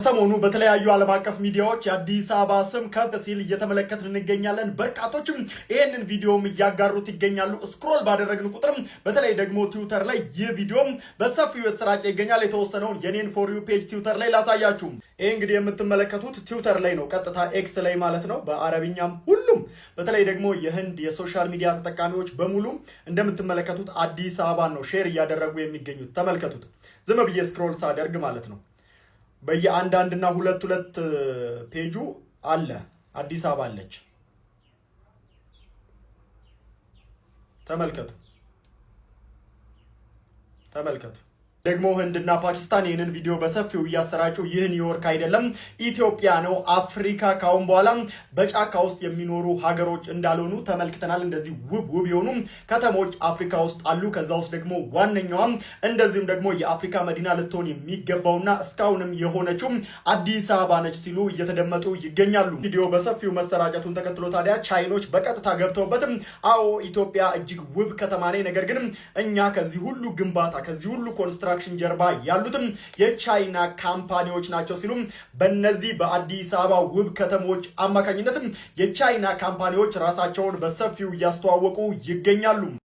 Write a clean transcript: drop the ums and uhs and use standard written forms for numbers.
ሰሞኑ በተለያዩ ዓለም አቀፍ ሚዲያዎች የአዲስ አበባ ስም ከፍ ሲል እየተመለከትን እንገኛለን። በርካቶችም ይሄንን ቪዲዮም እያጋሩት ይገኛሉ። ስክሮል ባደረግን ቁጥር በተለይ ደግሞ ትዊተር ላይ ይህ ቪዲዮ በሰፊው የተሰራጨ ይገኛል። የተወሰነውን የኔን ፎር ዩ ፔጅ ትዊተር ላይ ላሳያችሁ። ይሄ እንግዲህ የምትመለከቱት ትዊተር ላይ ነው፣ ቀጥታ ኤክስ ላይ ማለት ነው። በአረብኛም ሁሉም በተለይ ደግሞ የህንድ የሶሻል ሚዲያ ተጠቃሚዎች በሙሉ እንደምትመለከቱት አዲስ አበባ ነው ሼር እያደረጉ የሚገኙት። ተመልከቱት። ዝም ብዬ ስክሮል ሳደርግ ማለት ነው በየአንዳንድና ሁለት ፔጁ አለ አዲስ አበባ አለች። ተመልከቱ። ደግሞ ህንድና ፓኪስታን ይህንን ቪዲዮ በሰፊው እያሰራጩ ይህ ኒውዮርክ አይደለም ኢትዮጵያ ነው፣ አፍሪካ ካሁን በኋላ በጫካ ውስጥ የሚኖሩ ሀገሮች እንዳልሆኑ ተመልክተናል። እንደዚህ ውብ የሆኑ ከተሞች አፍሪካ ውስጥ አሉ። ከዛ ውስጥ ደግሞ ዋነኛዋም እንደዚሁም ደግሞ የአፍሪካ መዲና ልትሆን የሚገባውና እስካሁንም የሆነችው አዲስ አበባ ነች ሲሉ እየተደመጡ ይገኛሉ። ቪዲዮ በሰፊው መሰራጨቱን ተከትሎ ታዲያ ቻይኖች በቀጥታ ገብተውበትም አዎ ኢትዮጵያ እጅግ ውብ ከተማ ነች፣ ነገር ግን እኛ ከዚህ ሁሉ ግንባታ ከዚህ ሁሉ ኮንስትራክሽን ጀርባ ያሉትም የቻይና ካምፓኒዎች ናቸው ሲሉ በእነዚህ በአዲስ አበባ ውብ ከተሞች አማካኝነትም የቻይና ካምፓኒዎች ራሳቸውን በሰፊው እያስተዋወቁ ይገኛሉ።